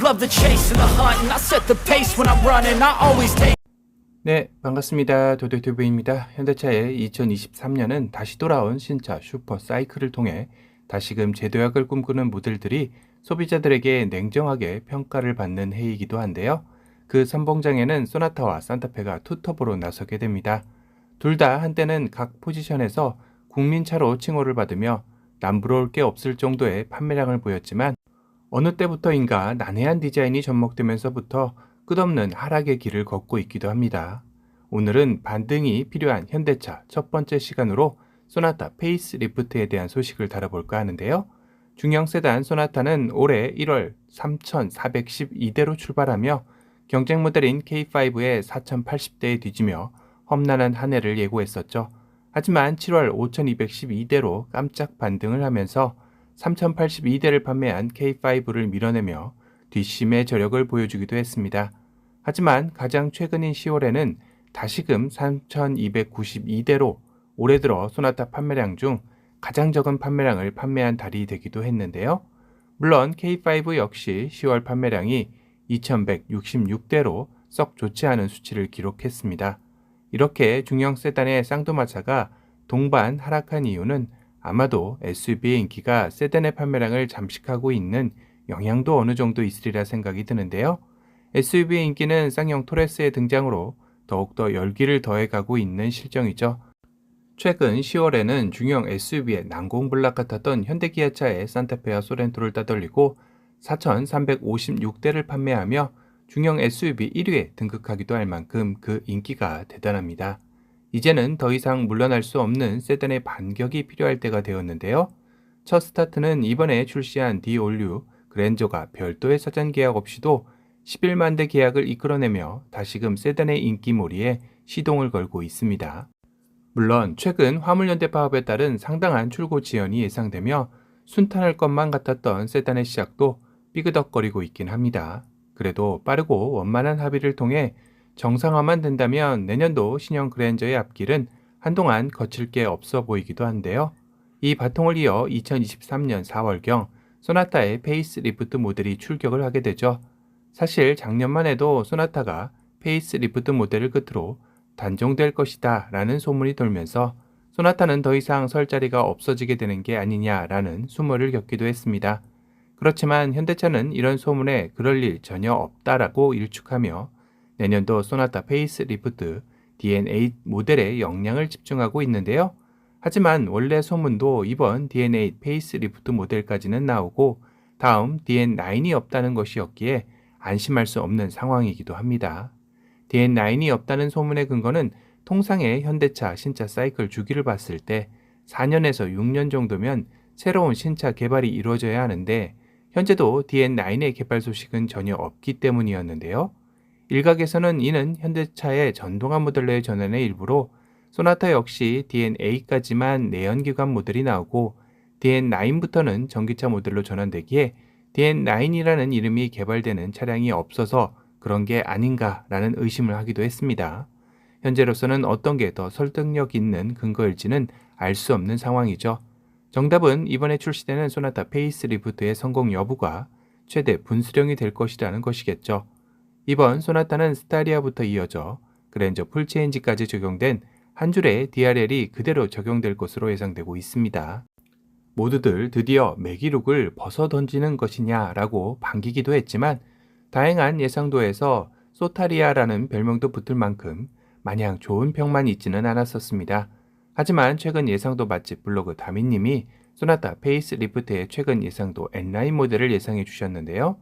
Love the chase and the hunt and I set the pace when I'm running I always take 네, 반갑습니다. 도도튜브입니다. 현대차의 2023년은 다시 돌아온 신차 슈퍼 사이클을 통해 다시금 재도약을 꿈꾸는 모델들이 소비자들에게 냉정하게 평가를 받는 해이기도 한데요. 그 선봉장에는 소나타와 산타페가 투톱으로 나서게 됩니다. 둘 다 한때는 각 포지션에서 국민차로 칭호를 받으며 남부러울 게 없을 정도의 판매량을 보였지만 어느 때부터인가 난해한 디자인이 접목되면서부터 끝없는 하락의 길을 걷고 있기도 합니다. 오늘은 반등이 필요한 현대차 첫 번째 시간으로 소나타 페이스 리프트에 대한 소식을 다뤄볼까 하는데요. 중형 세단 소나타는 올해 1월 3,412대로 출발하며 경쟁 모델인 K5의 4,080대에 뒤지며 험난한 한 해를 예고했었죠. 하지만 7월 5,212대로 깜짝 반등을 하면서 3,082대를 판매한 K5를 밀어내며 뒷심의 저력을 보여주기도 했습니다. 하지만 가장 최근인 10월에는 다시금 3,292대로 올해 들어 소나타 판매량 중 가장 적은 판매량을 판매한 달이 되기도 했는데요. 물론 K5 역시 10월 판매량이 2,166대로 썩 좋지 않은 수치를 기록했습니다. 이렇게 중형 세단의 쌍두마차가 동반 하락한 이유는 아마도 SUV의 인기가 세단의 판매량을 잠식하고 있는 영향도 어느 정도 있으리라 생각이 드는데요. SUV의 인기는 쌍용 토레스의 등장으로 더욱더 열기를 더해가고 있는 실정이죠. 최근 10월에는 중형 SUV의 난공불락 같았던 현대기아차의 산타페와 소렌토를 따돌리고 4,356대를 판매하며 중형 SUV 1위에 등극하기도 할 만큼 그 인기가 대단합니다. 이제는 더 이상 물러날 수 없는 세단의 반격이 필요할 때가 되었는데요. 첫 스타트는 이번에 출시한 디올류 그랜저가 별도의 사전 계약 없이도 11만 대 계약을 이끌어내며 다시금 세단의 인기몰이에 시동을 걸고 있습니다. 물론 최근 화물연대 파업에 따른 상당한 출고 지연이 예상되며 순탄할 것만 같았던 세단의 시작도 삐그덕거리고 있긴 합니다. 그래도 빠르고 원만한 합의를 통해 정상화만 된다면 내년도 신형 그랜저의 앞길은 한동안 거칠 게 없어 보이기도 한데요. 이 바통을 이어 2023년 4월경 소나타의 페이스 리프트 모델이 출격을 하게 되죠. 사실 작년만 해도 소나타가 페이스 리프트 모델을 끝으로 단종될 것이다 라는 소문이 돌면서 소나타는 더 이상 설 자리가 없어지게 되는 게 아니냐라는 수모를 겪기도 했습니다. 그렇지만 현대차는 이런 소문에 그럴 일 전혀 없다라고 일축하며 내년도 소나타 페이스 리프트 DN8 모델에 역량을 집중하고 있는데요. 하지만 원래 소문도 이번 DN8 페이스 리프트 모델까지는 나오고 다음 DN9이 없다는 것이었기에 안심할 수 없는 상황이기도 합니다. DN9이 없다는 소문의 근거는 통상의 현대차 신차 사이클 주기를 봤을 때 4년에서 6년 정도면 새로운 신차 개발이 이루어져야 하는데 현재도 DN9의 개발 소식은 전혀 없기 때문이었는데요. 일각에서는 이는 현대차의 전동화 모델로의 전환의 일부로 소나타 역시 DN8까지만 내연기관 모델이 나오고 DN9부터는 전기차 모델로 전환되기에 DN9이라는 이름이 개발되는 차량이 없어서 그런 게 아닌가라는 의심을 하기도 했습니다. 현재로서는 어떤 게 더 설득력 있는 근거일지는 알 수 없는 상황이죠. 정답은 이번에 출시되는 소나타 페이스 리프트의 성공 여부가 최대 분수령이 될 것이라는 것이겠죠. 이번 소나타는 스타리아부터 이어져 그랜저 풀체인지까지 적용된 한 줄의 DRL이 그대로 적용될 것으로 예상되고 있습니다. 모두들 드디어 매기룩을 벗어던지는 것이냐라고 반기기도 했지만 다행한 예상도에서 소타리아라는 별명도 붙을 만큼 마냥 좋은 평만 있지는 않았었습니다. 하지만 최근 예상도 맛집 블로그 다미님이 소나타 페이스 리프트의 최근 예상도 N라인 모델을 예상해 주셨는데요.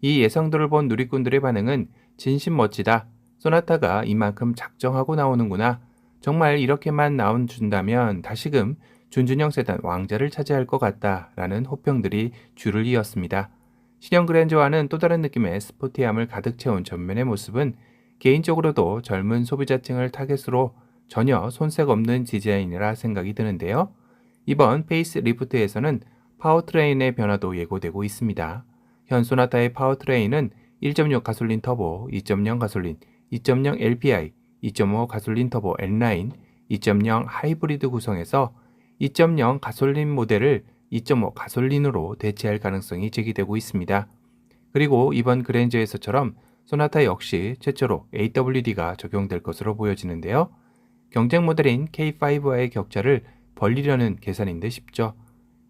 이 예상도를 본 누리꾼들의 반응은 진심 멋지다. 소나타가 이만큼 작정하고 나오는구나. 정말 이렇게만 나온준다면 다시금 준준형 세단 왕자를 차지할 것 같다 라는 호평들이 줄을 이었습니다. 신형 그랜저와는 또 다른 느낌의 스포티함을 가득 채운 전면의 모습은 개인적으로도 젊은 소비자층을 타겟으로 전혀 손색 없는 디자인이라 생각이 드는데요. 이번 페이스 리프트에서는 파워트레인의 변화도 예고되고 있습니다. 현 소나타의 파워트레인은 1.6 가솔린 터보, 2.0 가솔린, 2.0 LPI, 2.5 가솔린 터보 N라인, 2.0 하이브리드 구성에서 2.0 가솔린 모델을 2.5 가솔린으로 대체할 가능성이 제기되고 있습니다. 그리고 이번 그랜저에서처럼 소나타 역시 최초로 AWD가 적용될 것으로 보여지는데요. 경쟁 모델인 K5와의 격차를 벌리려는 계산인 듯 싶죠.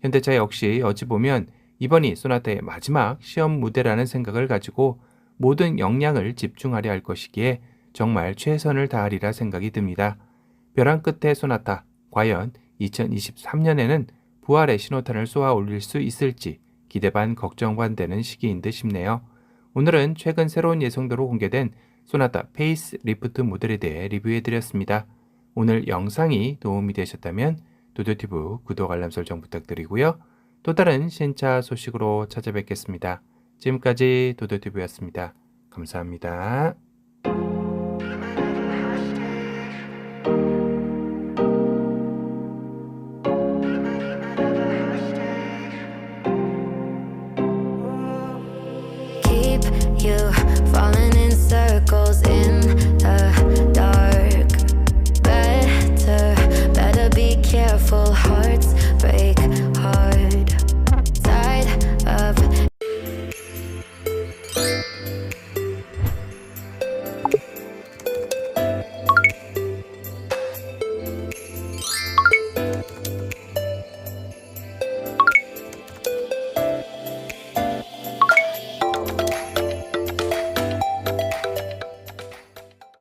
현대차 역시 어찌 보면 이번이 소나타의 마지막 시험 무대라는 생각을 가지고 모든 역량을 집중하려 할 것이기에 정말 최선을 다하리라 생각이 듭니다. 벼랑 끝의 소나타, 과연 2023년에는 부활의 신호탄을 쏘아 올릴 수 있을지 기대 반 걱정 반 되는 시기인 듯 싶네요. 오늘은 최근 새로운 예상도로 공개된 소나타 페이스 리프트 모델에 대해 리뷰해드렸습니다. 오늘 영상이 도움이 되셨다면 도도티브 구독 알람 설정 부탁드리고요. 또 다른 신차 소식으로 찾아뵙겠습니다. 지금까지 도도티브였습니다. 감사합니다. Keep you falling